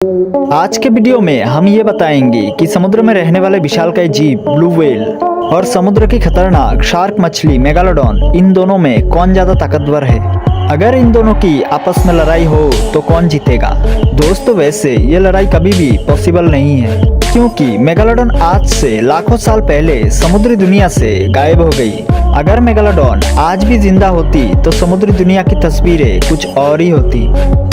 आज के वीडियो में हम ये बताएंगे कि समुद्र में रहने वाले विशालकाय जीव ब्लू व्हेल और समुद्र की खतरनाक शार्क मछली मेगालोडॉन, इन दोनों में कौन ज्यादा ताकतवर है। अगर इन दोनों की आपस में लड़ाई हो तो कौन जीतेगा। दोस्तों, वैसे ये लड़ाई कभी भी पॉसिबल नहीं है, क्योंकि मेगालोडॉन आज से लाखों साल पहले समुद्री दुनिया से गायब हो गई। अगर मेगालोडॉन आज भी जिंदा होती तो समुद्री दुनिया की तस्वीरें कुछ और ही होती।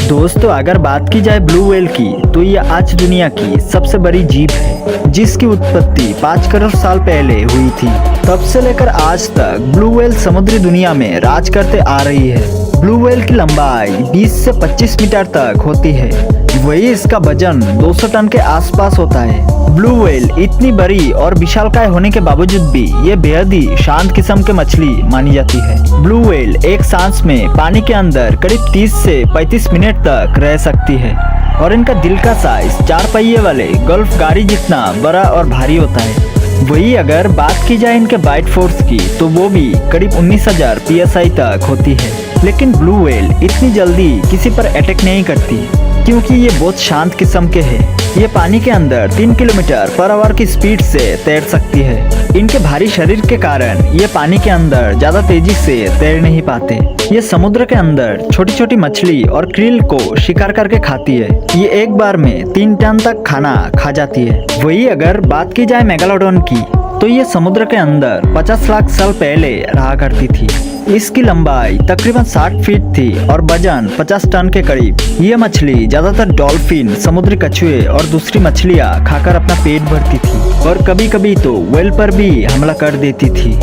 दोस्तों, अगर बात की जाए ब्लू व्हेल की, तो ये आज दुनिया की सबसे बड़ी जीव है, जिसकी उत्पत्ति 5 करोड़ साल पहले हुई थी। तब से लेकर आज तक ब्लू व्हेल समुद्री दुनिया में राज करते आ रही है। ब्लू व्हेल की लंबाई 20 से 25 मीटर तक होती है, वही इसका वजन 200 टन के आसपास होता है। ब्लू व्हेल इतनी बड़ी और विशालकाय होने के बावजूद भी ये बेहद ही शांत किस्म की मछली मानी जाती है। ब्लू व्हेल एक सांस में पानी के अंदर करीब 30 से 35 मिनट तक रह सकती है और इनका दिल का साइज 4 पहिए वाले गोल्फ गाड़ी जितना बड़ा और भारी होता है। वही अगर बात की जाए इनके बाइट फोर्स की, तो वो भी करीब 19,000 PSI तक होती है। लेकिन ब्लू व्हेल इतनी जल्दी किसी पर अटैक नहीं करती, क्योंकि ये बहुत शांत किस्म के है। ये पानी के अंदर 3 किलोमीटर पर आवर की स्पीड से तैर सकती है। इनके भारी शरीर के कारण ये पानी के अंदर ज्यादा तेजी से तैर नहीं पाते। ये समुद्र के अंदर छोटी छोटी मछली और क्रिल को शिकार करके खाती है। ये एक बार में 3 टन तक खाना खा जाती है। वही अगर बात की जाए मेगालोडॉन की, तो ये समुद्र के अंदर 50 लाख साल पहले रहा करती थी। इसकी लंबाई तकरीबन 60 फीट थी और वजन 50 टन के करीब। ये मछली ज्यादातर डॉल्फिन, समुद्री कछुए और दूसरी मछलियाँ खाकर अपना पेट भरती थी, और कभी कभी तो व्हेल पर भी हमला कर देती थी,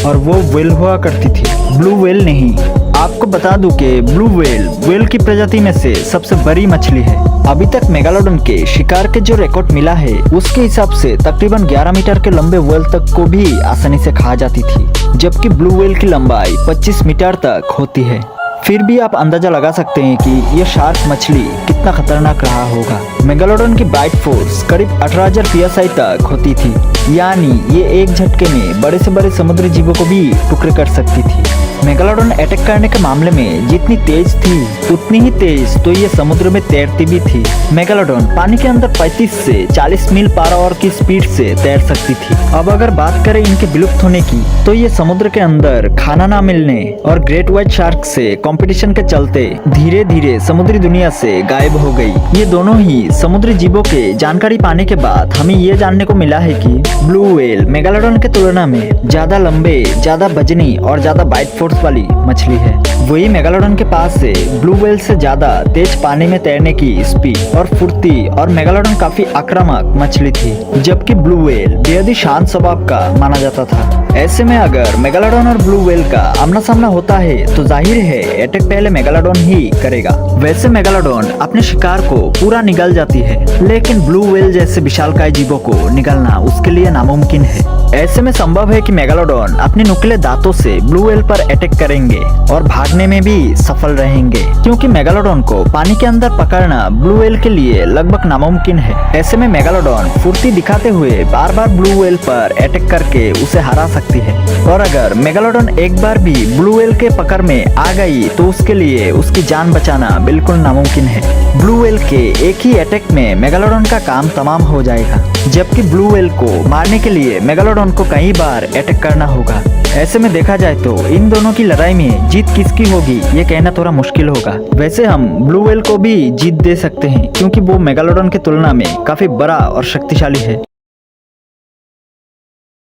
और वो व्हेल हुआ करती थी, ब्लू व्हेल नहीं। आपको बता दूं कि ब्लू व्हेल व्हेल की प्रजाति में से सबसे बड़ी मछली है। अभी तक मेगालोडॉन के शिकार के जो रिकॉर्ड मिला है, उसके हिसाब से तकरीबन 11 मीटर के लंबे व्हेल तक को भी आसानी से खा जाती थी, जबकि ब्लू व्हेल की लंबाई 25 मीटर तक होती है। फिर भी आप अंदाजा लगा सकते हैं कि यह शार्क मछली कितना खतरनाक रहा होगा। मेगालोडॉन की बाइट फोर्स करीब 18,000 PSI तक होती थी, यानी ये एक झटके में बड़े से बड़े समुद्री जीवों को भी टुकड़े कर सकती थी। मेगालोडॉन अटैक करने के मामले में जितनी तेज थी, उतनी ही तेज तो ये समुद्र में तैरती भी थी। मेगालोडॉन पानी के अंदर 35 से 40 मील पर आवर की स्पीड से तैर सकती थी। अब अगर बात करें इनके विलुप्त होने की, तो ये समुद्र के अंदर खाना ना मिलने और ग्रेट व्हाइट शार्क से कंपटीशन के चलते धीरे धीरे समुद्री दुनिया से गायब हो गई। ये दोनों ही समुद्री जीवों के जानकारी पाने के बाद हमें ये जानने को मिला है कि ब्लू व्हेल मेगालोडॉन के तुलना में ज्यादा लंबे, ज्यादा वजनी और ज्यादा बाइट फोर्स वाली मछली है। वही मेगालोडॉन के पास से ब्लू व्हेल से ज्यादा तेज पानी में तैरने की स्पीड और फुर्ती, और मेगालोडॉन काफी आक्रामक मछली थी, जबकि ब्लू व्हेल बेहद ही शांत स्वभाव का माना जाता था। ऐसे में अगर मेगालोडॉन और ब्लू व्हेल का आमना सामना होता है, तो जाहिर है अटैक पहले मेगालोडॉन ही करेगा। वैसे मेगालोडॉन अपने शिकार को पूरा निगल जाती है, लेकिन ब्लू व्हेल जैसे विशालकाय जीवों को निगलना उसके लिए नामुमकिन है। ऐसे में संभव है कि मेगालोडॉन अपने नुकीले दांतों से ब्लू व्हेल पर अटैक करेंगे और भागने में भी सफल रहेंगे, क्योंकि मेगालोडॉन को पानी के अंदर पकड़ना ब्लू व्हेल के लिए लगभग नामुमकिन है। ऐसे में मेगालोडॉन फुर्ती दिखाते हुए बार बार ब्लू व्हेल पर अटैक करके उसे हरा सकती है, और अगर मेगालोडॉन एक बार भी ब्लू व्हेल के पकड़ में आ गई, तो उसके लिए उसकी जान बचाना बिल्कुल नामुमकिन है। ब्लू व्हेल के एक ही अटैक में मेगालोडॉन का काम तमाम हो जाएगा, जबकि ब्लू व्हेल को मारने के लिए मेगालोडॉन को कई बार अटैक करना होगा। ऐसे में देखा जाए तो इन दोनों की लड़ाई में जीत किसकी होगी, ये कहना थोड़ा मुश्किल होगा। वैसे हम ब्लू व्हेल को भी जीत दे सकते हैं, क्योंकि वो मेगालोडॉन की तुलना में काफी बड़ा और शक्तिशाली है।